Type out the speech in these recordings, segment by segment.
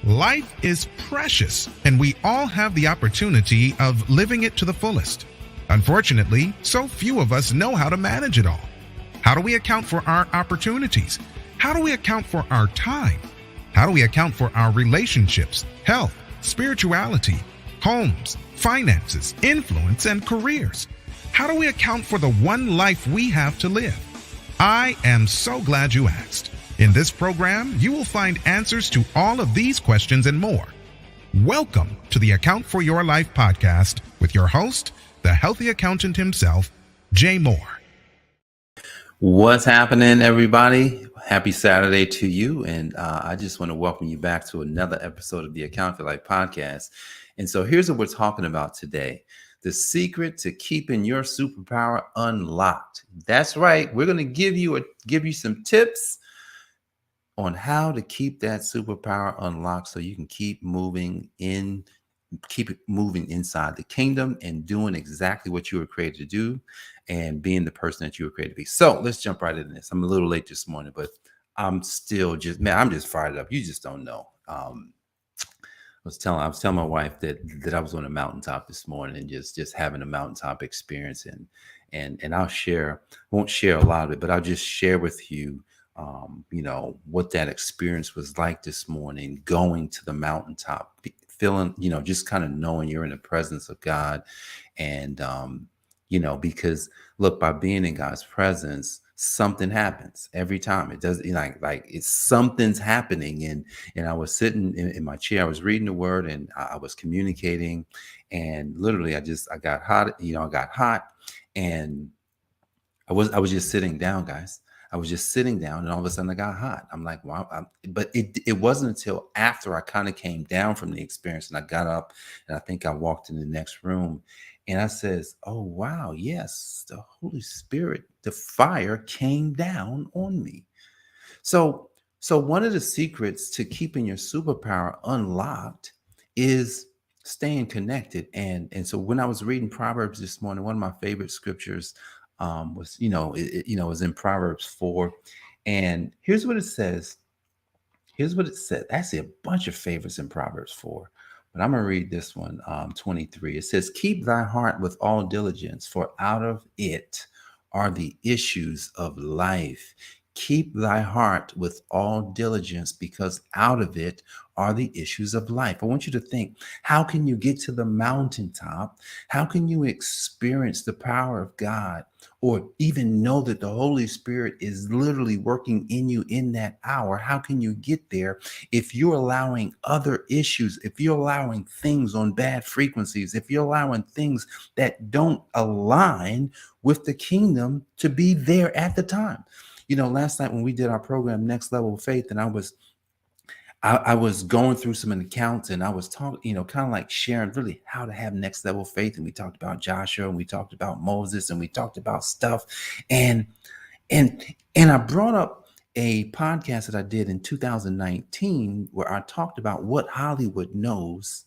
Life is precious, and we all have the opportunity of living it to the fullest. Unfortunately, so few of us know how to manage it all. How do we account for our opportunities? How do we account for our time? How do we account for our relationships, health, spirituality, homes, finances, influence, and careers? How do we account for the one life we have to live? I am so glad you asked. In this program, you will find answers to all of these questions and more. Welcome to the Account for Your Life podcast with your host, the healthy accountant himself, Jay Moore. What's happening, everybody? Happy Saturday to you. And I just want to welcome you back to another episode of the Account for Your Life podcast. And so here's what we're talking about today. The secret to keeping your superpower unlocked. That's right. We're going to give you some tips on how to keep that superpower unlocked so you can keep it moving inside the kingdom and doing exactly what you were created to do and being the person that you were created to be. So let's jump right into this. I'm a little late this morning, but I'm just fired up. You just don't know. I was telling my wife that I was on a mountaintop this morning and just having a mountaintop experience and I won't share a lot of it, but I'll just share with you what that experience was like this morning, going to the mountaintop, feeling, just kind of knowing you're in the presence of God. And, because look, by being in God's presence, something happens every time. It does something's happening. And I was sitting in my chair, I was reading the word and I was communicating, and literally I got hot, I got hot, and I was just sitting down, guys. I was just sitting down and all of a sudden I got hot. I'm like, wow. But it wasn't until after I kind of came down from the experience and I got up and I think I walked in the next room and I says, oh, wow, yes, the Holy Spirit, the fire came down on me. So one of the secrets to keeping your superpower unlocked is staying connected. And so when I was reading Proverbs this morning, one of my favorite scriptures was in Proverbs 4. And here's what it says. Actually, a bunch of favorites in Proverbs 4. But I'm going to read this one, 23. It says, keep thy heart with all diligence, for out of it are the issues of life. Keep thy heart with all diligence, because out of it are the issues of life. I want you to think, how can you get to the mountaintop? How can you experience the power of God, or even know that the Holy Spirit is literally working in you in that hour? How can you get there if you're allowing other issues, if you're allowing things on bad frequencies, if you're allowing things that don't align with the kingdom to be there at the time? Last night when we did our program, Next Level of Faith, and I was going through some accounts and I was talking, kind of like sharing really how to have next level faith. And we talked about Joshua and we talked about Moses and we talked about stuff. And I brought up a podcast that I did in 2019 where I talked about what Hollywood knows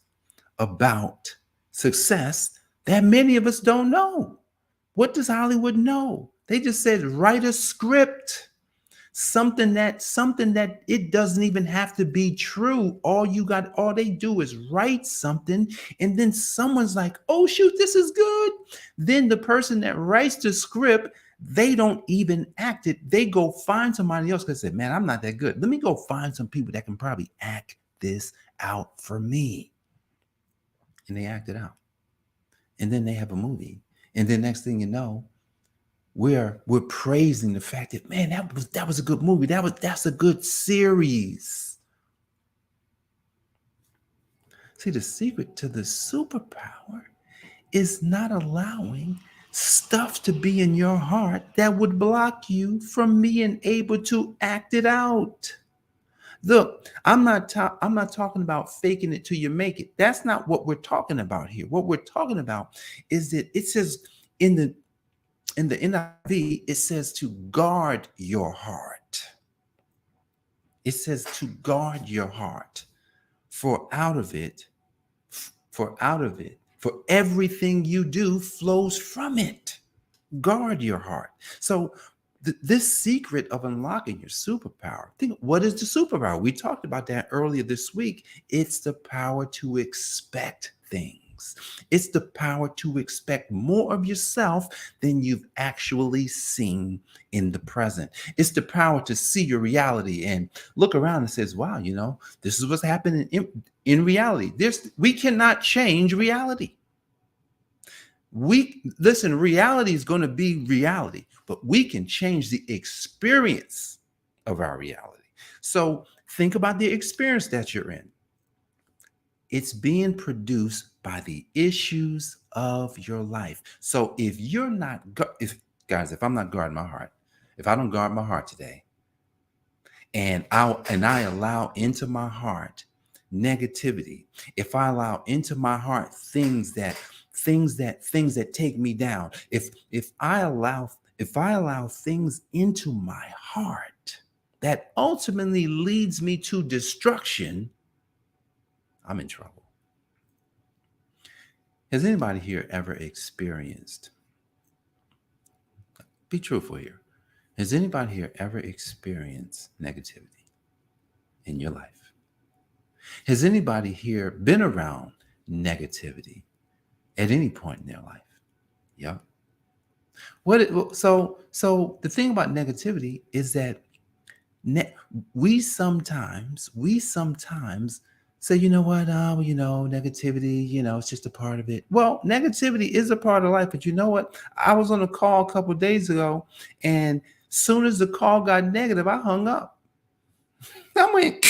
about success that many of us don't know. What does Hollywood know? They just said, write a script, something that it doesn't even have to be true. All they do is write something. And then someone's like, oh, shoot, this is good. Then the person that writes the script, they don't even act it. They go find somebody else because they said, man, I'm not that good. Let me go find some people that can probably act this out for me. And they act it out. And then they have a movie. And then next thing you know, we're praising the fact that, man, that was a good movie. That's a good series. See, the secret to the superpower is not allowing stuff to be in your heart that would block you from being able to act it out. Look, I'm not talking about faking it till you make it. That's not what we're talking about here. What we're talking about is that it says in the NIV, it says to guard your heart. It says to guard your heart, for everything you do flows from it. Guard your heart. So This secret of unlocking your superpower. Think, what is the superpower? We talked about that earlier this week. It's the power to expect things. It's the power to expect more of yourself than you've actually seen in the present. It's the power to see your reality and look around and says, wow, this is what's happening in reality. We cannot change reality. Reality is going to be reality, but we can change the experience of our reality. So think about the experience that you're in. It's being produced by the issues of your life. So if I'm not guarding my heart, if I don't guard my heart today, and I allow into my heart negativity, if I allow into my heart things that take me down, if I allow things into my heart that ultimately leads me to destruction, I'm in trouble. Has anybody here ever experienced, be truthful here, has anybody here ever experienced negativity in your life? Has anybody here been around negativity at any point in their life? Yeah. So the thing about negativity is that we sometimes say, negativity, it's just a part of it. Well, negativity is a part of life, but you know what? I was on a call a couple of days ago, and soon as the call got negative, I hung up. I went,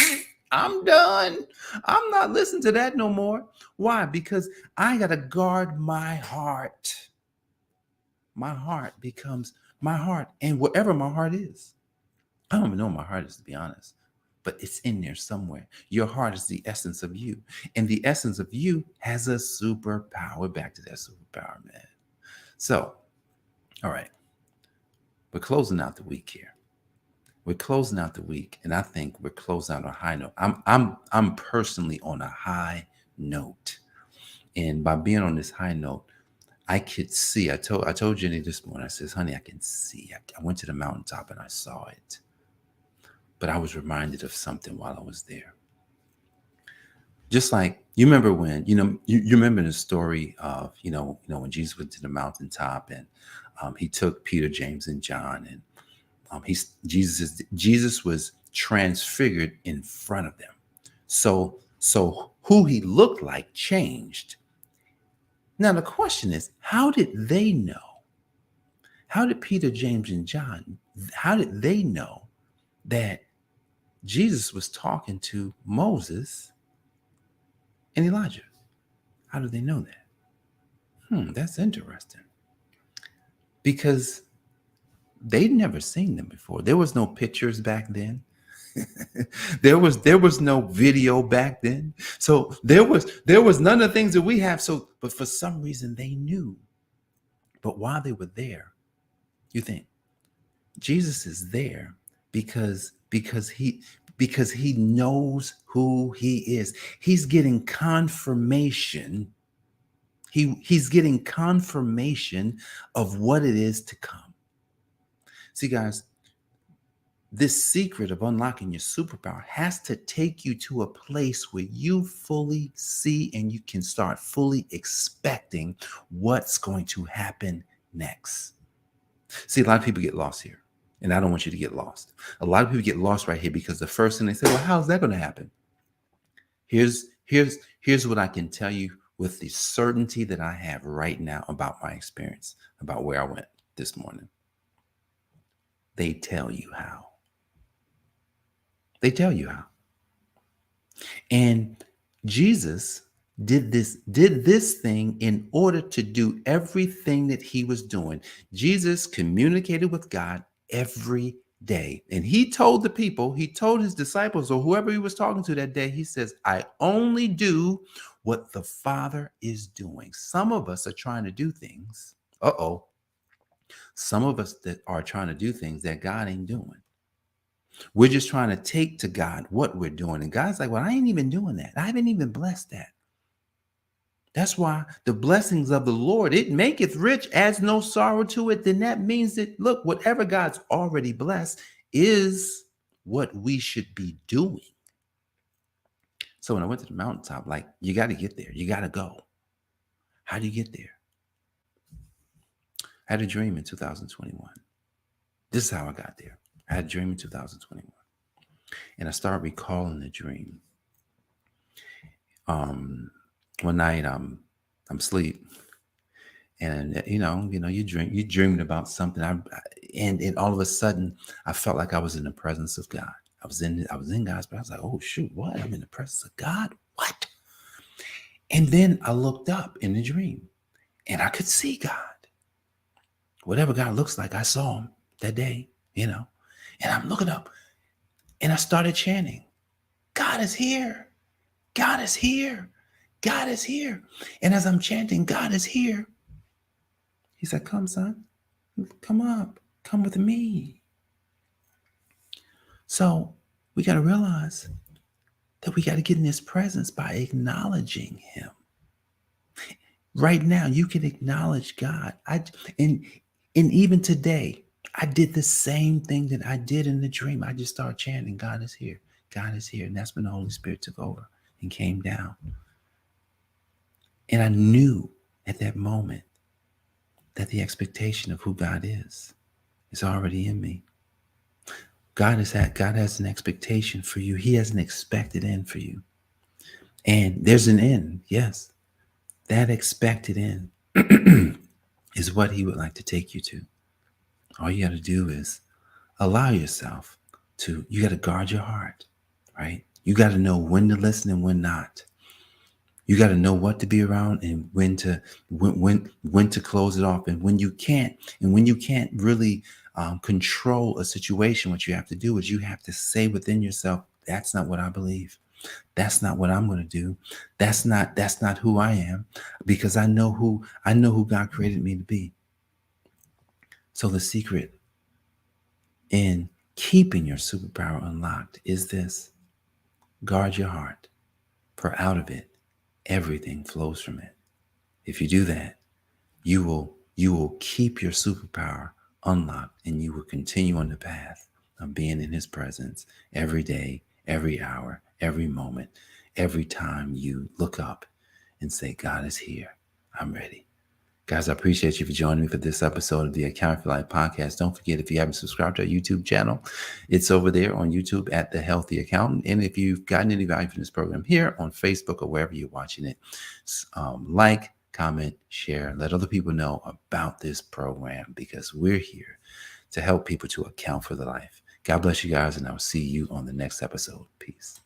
I'm done. I'm not listening to that no more. Why? Because I got to guard my heart. My heart becomes my heart, and wherever my heart is, I don't even know where my heart is, to be honest, but it's in there somewhere. Your heart is the essence of you, and the essence of you has a superpower. Back to that superpower, man. So, all right, we're closing out the week here. We're closing out the week, and I think we're closing out on a high note. I'm personally on a high note, and by being on this high note, I could see. I told Jenny this morning. I says, "Honey, I can see." I went to the mountaintop and I saw it, but I was reminded of something while I was there. Just like you remember when you remember the story of when Jesus went to the mountaintop and he took Peter, James, and John, and Jesus was transfigured in front of them. So who he looked like changed. Now the question is, how did they know? How did Peter, James, and John, how did they know that Jesus was talking to Moses and Elijah? How did they know that? That's interesting. Because they'd never seen them before. There was no pictures back then. there was no video back then. So there was none of the things that we have. So, but for some reason they knew. But while they were there, you think Jesus is there because he knows who he is. He's getting confirmation. He's getting confirmation of what it is to come. See, guys, this secret of unlocking your superpower has to take you to a place where you fully see and you can start fully expecting what's going to happen next. See, a lot of people get lost here, and I don't want you to get lost. A lot of people get lost right here because the first thing they say, well, how's that going to happen? Here's what I can tell you with the certainty that I have right now about my experience, about where I went this morning. They tell you how. They tell you how. And Jesus did this thing in order to do everything that he was doing. Jesus communicated with God every day. And he told the people, he told his disciples or whoever he was talking to that day, he says, I only do what the Father is doing. Some of us are trying to do things. Some of us that are trying to do things that God ain't doing. We're just trying to take to God what we're doing. And God's like, well, I ain't even doing that. I haven't even blessed that. That's why the blessings of the Lord, it maketh rich, adds no sorrow to it. Then that means that, look, whatever God's already blessed is what we should be doing. So when I went to the mountaintop, like, you got to get there. You got to go. How do you get there? I had a dream in 2021. This is how I got there. I had a dream in 2021. And I started recalling the dream. One night I'm asleep, and you dreaming about something. And all of a sudden I felt like I was in the presence of God. I was in God's presence. I was like, oh shoot, what? I'm in the presence of God? What? And then I looked up in the dream and I could see God. Whatever God looks like, I saw him that day, and I'm looking up and I started chanting, God is here. God is here. God is here. And as I'm chanting, God is here, he said, come, son, come up, come with me. So we got to realize that we got to get in his presence by acknowledging him. Right now, you can acknowledge God. And even today, I did the same thing that I did in the dream. I just started chanting, God is here. God is here. And that's when the Holy Spirit took over and came down. And I knew at that moment that the expectation of who God is already in me. God has an expectation for you. He has an expected end for you. And there's an end, yes. That expected end is what he would like to take you to. All you got to do is allow yourself to, you got to guard your heart, right? You got to know when to listen and when not. You got to know what to be around and when to close it off, and when you can't really control a situation. What you have to do is you have to say within yourself, that's not what I believe. That's not what I'm going to do. That's not who I am, because I know who God created me to be. So the secret in keeping your superpower unlocked is this: guard your heart, for out of it everything flows from it. If you do that, you will keep your superpower unlocked, and you will continue on the path of being in his presence every day, every hour, every moment, every time you look up and say, God is here. I'm ready. Guys, I appreciate you for joining me for this episode of the I AFYL Podcast. Don't forget, if you haven't subscribed to our YouTube channel, it's over there on YouTube at The Healthy Accountant. And if you've gotten any value from this program here on Facebook or wherever you're watching it, like, comment, share, let other people know about this program, because we're here to help people to account for their life. God bless you guys, and I'll see you on the next episode. Peace.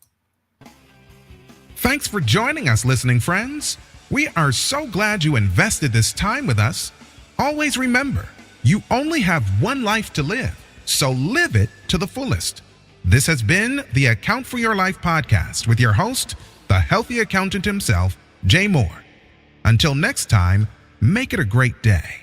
Thanks for joining us, listening friends. We are so glad you invested this time with us. Always remember, you only have one life to live, so live it to the fullest. This has been the Account for Your Life podcast with your host, the healthy accountant himself, Jay Moore. Until next time, make it a great day.